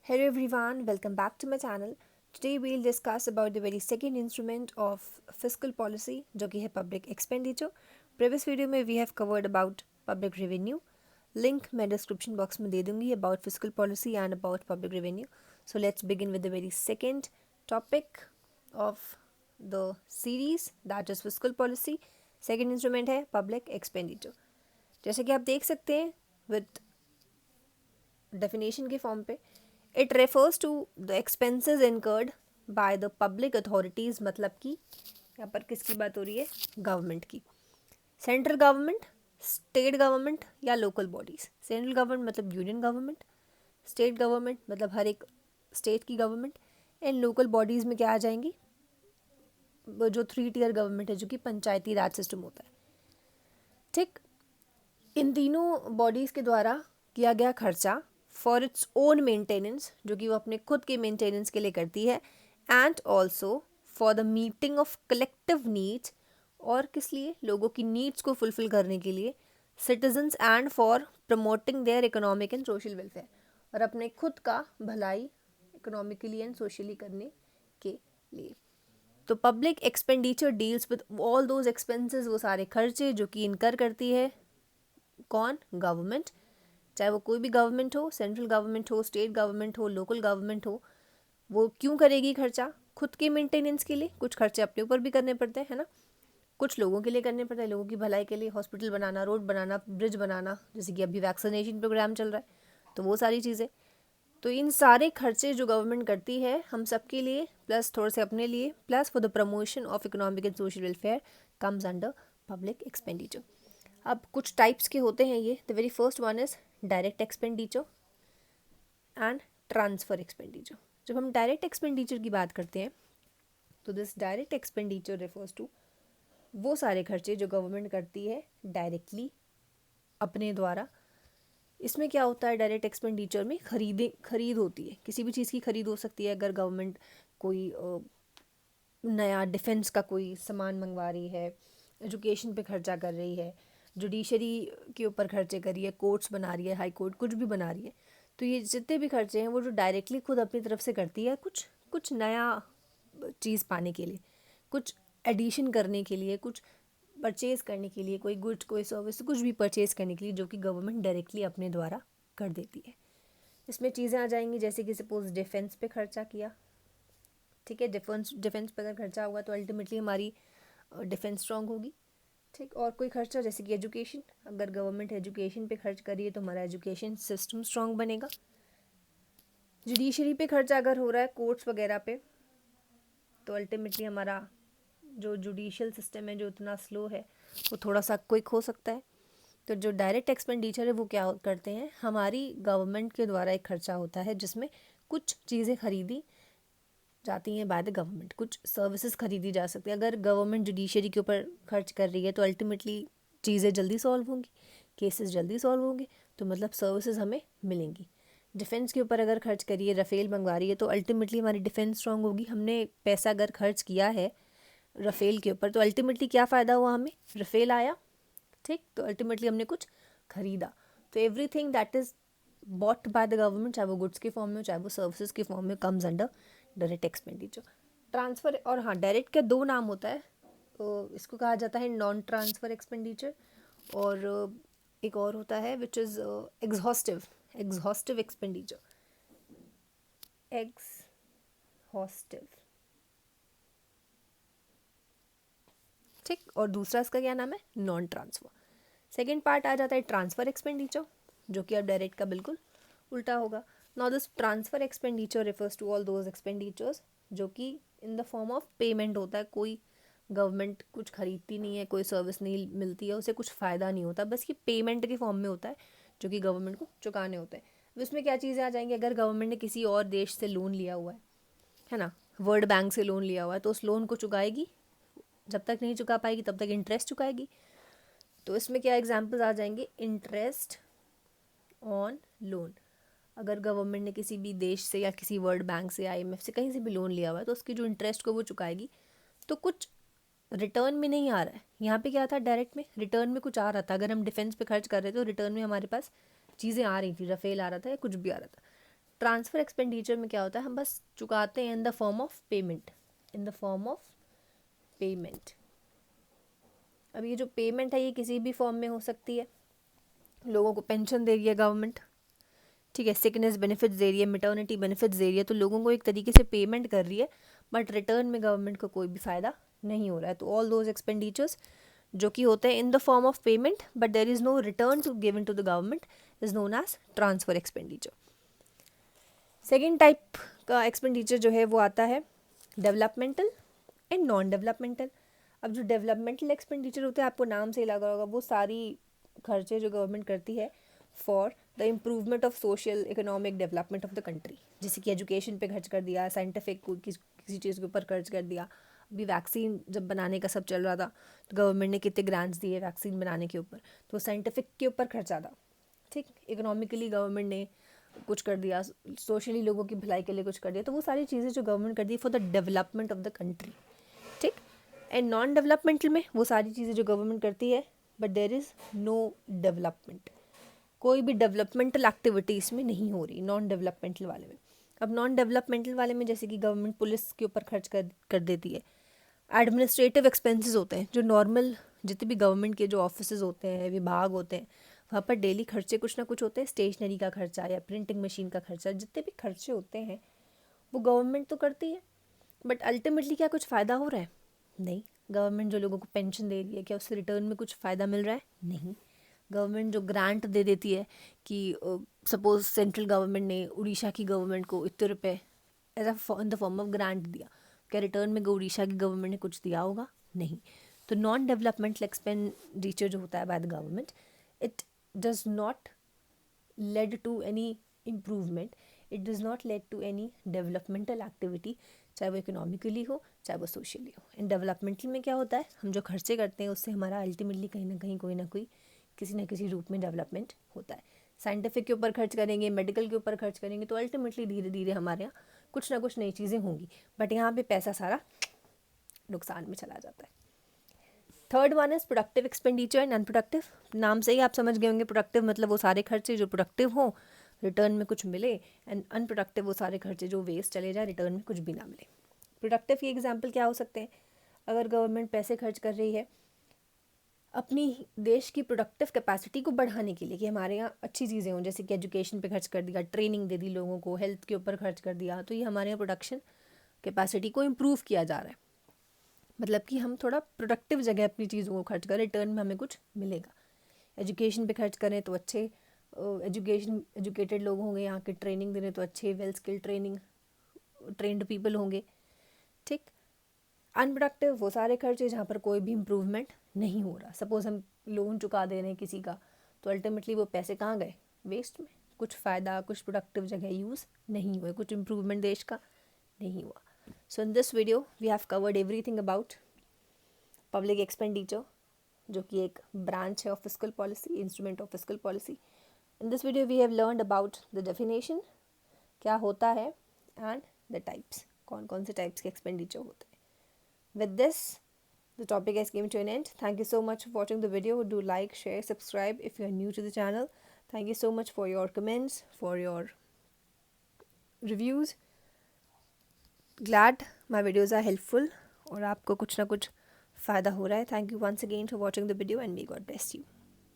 Hello everyone, welcome back to my channel. Today we'll discuss about the very second instrument of fiscal policy जो कि है public expenditure. Previous video में we have covered about public revenue. Link मैं description box में दे दूंगी about fiscal policy and about public revenue. So let's begin with the very second topic of the series, that is fiscal policy. Second instrument है public expenditure. जैसे कि आप देख सकते हैं with definition के फॉर्म पे it refers to the expenses incurred by the public authorities, मतलब कि यहाँ पर किसकी बात हो रही है? गवर्नमेंट की. सेंट्रल गवर्नमेंट, स्टेट गवर्नमेंट या लोकल बॉडीज़. सेंट्रल गवर्नमेंट मतलब यूनियन गवर्नमेंट, स्टेट गवर्नमेंट मतलब हर एक स्टेट की गवर्नमेंट, एंड लोकल बॉडीज़ में क्या आ जाएंगी? वो जो 3 टियर गवर्नमेंट है जो कि पंचायती राज सिस्टम होता है. ठीक, इन तीनों बॉडीज़ के द्वारा किया गया खर्चा फॉर इट्स ओन मेंटेनेंस, जो कि वो अपने खुद के मेंटेनेंस के लिए करती है, and also for the meeting of collective needs, और किस लिए? लोगों की नीड्स को फुलफिल करने के लिए, citizens, and for promoting their economic and social welfare, और अपने खुद का भलाई इकोनॉमिकली एंड सोशली करने के लिए. तो public expenditure deals with all those expenses, वो सारे खर्चे जो कि इनकर करती है कौन? गवर्नमेंट. चाहे वो कोई भी गवर्नमेंट हो, सेंट्रल गवर्नमेंट हो, स्टेट गवर्नमेंट हो, लोकल गवर्नमेंट हो. वो क्यों करेगी खर्चा? खुद के मेंटेनेंस के लिए. कुछ खर्चे अपने ऊपर भी करने पड़ते हैं, है ना. कुछ लोगों के लिए करने पड़ते हैं, लोगों की भलाई के लिए, हॉस्पिटल बनाना, रोड बनाना, ब्रिज बनाना, जैसे कि अभी वैक्सीनेशन प्रोग्राम चल रहा है, तो वो सारी चीज़ें. तो इन सारे खर्चे जो गवर्नमेंट करती है हम सब के लिए, प्लस थोड़े से अपने लिए, plus for the promotion of economic and social welfare, comes under public expenditure. अब कुछ टाइप्स के होते हैं ये. The very first one is direct expenditure and transfer expenditure. जब हम डायरेक्ट एक्सपेंडिचर की बात करते हैं तो this direct expenditure refers to वो सारे खर्चे जो गवर्नमेंट करती है डायरेक्टली अपने द्वारा. इसमें क्या होता है? डायरेक्ट एक्सपेंडिचर में खरीद होती है, किसी भी चीज़ की खरीद हो सकती है. अगर गवर्नमेंट कोई नया डिफेंस का कोई सामान मंगवा रही है, एजुकेशन पे खर्चा कर रही है, जुडिशरी के ऊपर खर्चे कर रही है, कोर्ट्स बना रही है, हाई कोर्ट कुछ भी बना रही है, तो ये जितने भी खर्चे हैं वो जो डायरेक्टली खुद अपनी तरफ से करती है, कुछ कुछ नया चीज़ पाने के लिए, कुछ एडिशन करने के लिए, कुछ परचेज़ करने के लिए, कोई गुड्स, कोई सर्विस, कुछ भी परचेज़ करने के लिए, जो कि गवर्नमेंट डायरेक्टली अपने द्वारा कर देती है. इसमें चीज़ें आ जाएंगी जैसे कि सपोज डिफेंस पे खर्चा किया. ठीक है, डिफेंस पे अगर खर्चा हुआ तो अल्टीमेटली हमारी डिफेंस स्ट्रांग होगी. ठीक, और कोई खर्चा जैसे कि एजुकेशन, अगर गवर्नमेंट एजुकेशन पे खर्च करिए तो हमारा एजुकेशन सिस्टम स्ट्रांग बनेगा. जुडिशरी पे खर्चा अगर हो रहा है, कोर्ट्स वगैरह पे, तो अल्टीमेटली हमारा जो जुडिशियल सिस्टम है जो इतना स्लो है वो थोड़ा सा क्विक हो सकता है. तो जो डायरेक्ट एक्सपेंडिचर है वो क्या करते हैं? हमारी गवर्नमेंट के द्वारा एक खर्चा होता है जिसमें कुछ चीज़ें खरीदी जाती हैं बाय द गवर्नमेंट, कुछ सर्विसेज खरीदी जा सकती है. अगर गवर्नमेंट जुडिशरी के ऊपर खर्च कर रही है तो अल्टीमेटली चीज़ें जल्दी सॉल्व होंगी, केसेस जल्दी सॉल्व होंगे, तो मतलब सर्विसेज हमें मिलेंगी. डिफेंस के ऊपर अगर खर्च करिए, रफेल मंगवा रही है, तो अल्टीमेटली हमारी डिफेंस स्ट्रांग होगी. हमने पैसा अगर खर्च किया है रफेल के ऊपर तो अल्टीमेटली क्या फ़ायदा हुआ? हमें रफेल आया. ठीक, तो अल्टीमेटली हमने कुछ खरीदा. तो everything that is bought by the government, चाहे वो गुड्स के फॉर्म में हो, चाहे वो सर्विसेज के फॉर्म में, comes under direct expenditure. Transfer, और हाँ, डायरेक्ट का 2 नाम होता है. तो इसको कहा जाता है नॉन ट्रांसफ़र एक्सपेंडिचर, और एक और होता है which is exhaustive expenditure. Exhaustive. ठीक, और दूसरा इसका क्या नाम है? Non transfer. सेकेंड पार्ट आ जाता है ट्रांसफ़र एक्सपेंडिचर, जो कि अब डायरेक्ट का बिल्कुल उल्टा होगा. Now this transfer expenditure refers to all those expenditures जो कि in the form of payment होता है. कोई गवर्नमेंट कुछ खरीदती नहीं है, कोई सर्विस नहीं मिलती है, उसे कुछ फ़ायदा नहीं होता, बस ये पेमेंट के फॉर्म में होता है जो कि गवर्नमेंट को चुकाने होते हैं. अब इसमें क्या चीज़ें आ जाएंगी? अगर गवर्नमेंट ने किसी और देश से लोन लिया हुआ है ना, वर्ल्ड बैंक से लोन लिया हुआ है, तो उस लोन को चुकाएगी. जब तक नहीं चुका पाएगी तब तक इंटरेस्ट चुकाएगी. तो इसमें क्या एग्जाम्पल्स आ जाएंगे? Interest on loan. अगर गवर्नमेंट ने किसी भी देश से या किसी वर्ल्ड बैंक से, आईएमएफ से, कहीं से भी लोन लिया हुआ है तो उसकी जो इंटरेस्ट को वो चुकाएगी. तो कुछ रिटर्न में नहीं आ रहा है. यहाँ पे क्या था? डायरेक्ट में रिटर्न में कुछ आ रहा था. अगर हम डिफेंस पे खर्च कर रहे थे तो रिटर्न में हमारे पास चीज़ें आ रही थी, रफेल आ रहा था या कुछ भी आ रहा था. ट्रांसफ़र एक्सपेंडिचर में क्या होता है, हम बस चुकाते हैं in the form of payment, in the form of payment. अब ये जो पेमेंट है ये किसी भी फॉर्म में हो सकती है। लोगों को पेंशन दे रही है गवर्नमेंट, ठीक है, सिकनेस बेनिफिट्स दे रही है, मिटर्निटी बेनिफिट्स दे रही है, तो लोगों को एक तरीके से पेमेंट कर रही है, बट रिटर्न में गवर्नमेंट को कोई भी फ़ायदा नहीं हो रहा है। तो ऑल दोज एक्सपेंडिचर्स जो कि होते हैं in the form of payment but there is no return to given to the government is known as transfer expenditure. Second type का एक्सपेंडिचर जो है वो आता है डेवलपमेंटल एंड नॉन डेवलपमेंटल। अब जो डेवलपमेंटल एक्सपेंडिचर होते हैं, आपको नाम से ही लगा होगा, वो सारी खर्चे जो गवर्नमेंट करती है for the improvement of social economic development of the country. जैसे कि एजुकेशन पे खर्च कर दिया, साइंटिफिक किसी चीज़ के ऊपर खर्च कर दिया। अभी वैक्सीन जब बनाने का सब चल रहा था तो गवर्नमेंट ने कितने ग्रांट्स दिए वैक्सीन बनाने के ऊपर, तो साइंटिफिक के ऊपर खर्चा था, ठीक। इकोनॉमिकली गवर्नमेंट ने कुछ कर दिया, सोशली लोगों की भलाई के लिए कुछ कर दिया, तो वो सारी चीज़ें जो गवर्नमेंट कर दी for the development of the country, ठीक। एंड नॉन डेवलपमेंटल में वो सारी चीज़ें जो गवर्नमेंट करती है but there is no development, कोई भी डेवलपमेंटल एक्टिविटी इसमें नहीं हो रही नॉन डेवलपमेंटल वाले में। अब नॉन डेवलपमेंटल वाले में जैसे कि गवर्नमेंट पुलिस के ऊपर खर्च कर देती है, एडमिनिस्ट्रेटिव एक्सपेंसेस होते हैं, जो नॉर्मल जितने भी गवर्नमेंट के जो ऑफिसेज होते हैं, विभाग होते हैं, वहाँ पर डेली खर्चे कुछ ना कुछ होते हैं, स्टेशनरी का खर्चा या प्रिंटिंग मशीन का खर्चा, जितने भी खर्चे होते हैं वो गवर्नमेंट तो करती है, बट अल्टीमेटली क्या कुछ फ़ायदा हो रहा है? नहीं। गवर्नमेंट जो लोगों को पेंशन दे रही है, क्या उससे रिटर्न में कुछ फ़ायदा मिल रहा है? नहीं। गवर्नमेंट जो ग्रांट दे देती है कि सपोज सेंट्रल गवर्नमेंट ने उड़ीसा की गवर्नमेंट को इतने रुपए as a in the form of grant दिया, क्या रिटर्न में उड़ीसा की गवर्नमेंट ने कुछ दिया होगा? नहीं। तो नॉन डेवलपमेंटल एक्सपेंडिचर जो होता है by the government, it does not lead to any improvement, it does not lead to any developmental activity, चाहे वो इकोनॉमिकली हो चाहे वो सोशली हो। एंड डेवलपमेंटल में क्या होता है, हम जो खर्चे करते हैं उससे हमारा अल्टीमेटली कहीं ना कहीं कोई ना कोई किसी न किसी रूप में डेवलपमेंट होता है। साइंटिफिक के ऊपर खर्च करेंगे, मेडिकल के ऊपर खर्च करेंगे, तो अल्टीमेटली धीरे धीरे हमारे यहाँ कुछ ना कुछ नई चीज़ें होंगी, बट यहाँ पे पैसा सारा नुकसान में चला जाता है। Third one is productive expenditure and unproductive. नाम से ही आप समझ गए होंगे, प्रोडक्टिव मतलब वो सारे खर्चे जो प्रोडक्टिव हों, रिटर्न में कुछ मिले, एंड अनप्रोडक्टिव वो सारे खर्चे जो वेस्ट चले जाए, रिटर्न में कुछ भी ना मिले। प्रोडक्टिव के एग्जाम्पल क्या हो सकते हैं? अगर गवर्नमेंट पैसे खर्च कर रही है अपनी देश की प्रोडक्टिव कैपेसिटी को बढ़ाने के लिए कि हमारे यहाँ अच्छी चीज़ें हों, जैसे कि एजुकेशन पे खर्च कर दिया, ट्रेनिंग दे दी लोगों को, हेल्थ के ऊपर खर्च कर दिया, तो ये हमारे यहाँ प्रोडक्शन कैपेसिटी को इम्प्रूव किया जा रहा है। मतलब कि हम थोड़ा प्रोडक्टिव जगह अपनी चीज़ों को खर्च करें, रिटर्न में हमें कुछ मिलेगा। एजुकेशन पे खर्च करें तो अच्छे एजुकेटेड लोग होंगे, यहाँ के ट्रेनिंग दे रहे तो अच्छे वेल स्किल ट्रेंड पीपल होंगे, ठीक। अनप्रोडक्टिव वो सारे खर्चे जहाँ पर कोई भी इम्प्रूवमेंट नहीं हो रहा। सपोज हम लोन चुका दे रहे हैं किसी का, तो अल्टीमेटली वो पैसे कहाँ गए? वेस्ट में। कुछ फ़ायदा, कुछ प्रोडक्टिव जगह यूज़ नहीं हुए, कुछ इम्प्रूवमेंट देश का नहीं हुआ। So in this video we have covered everything about public expenditure, जो कि एक ब्रांच है of fiscal policy, instrument of fiscal policy. In this video we have learned about the definition, क्या होता है, एंड द टाइप्स, कौन कौन से टाइप्स के एक्सपेंडिचर होते हैं। With this, the topic has came to an end. Thank you so much for watching the video. Do like, share, subscribe if you are new to the channel. Thank you so much for your comments, for your reviews. Glad my videos are helpful और आपको कुछ ना कुछ फ़ायदा हो रहा है. Thank you once again for watching the video and may God bless you.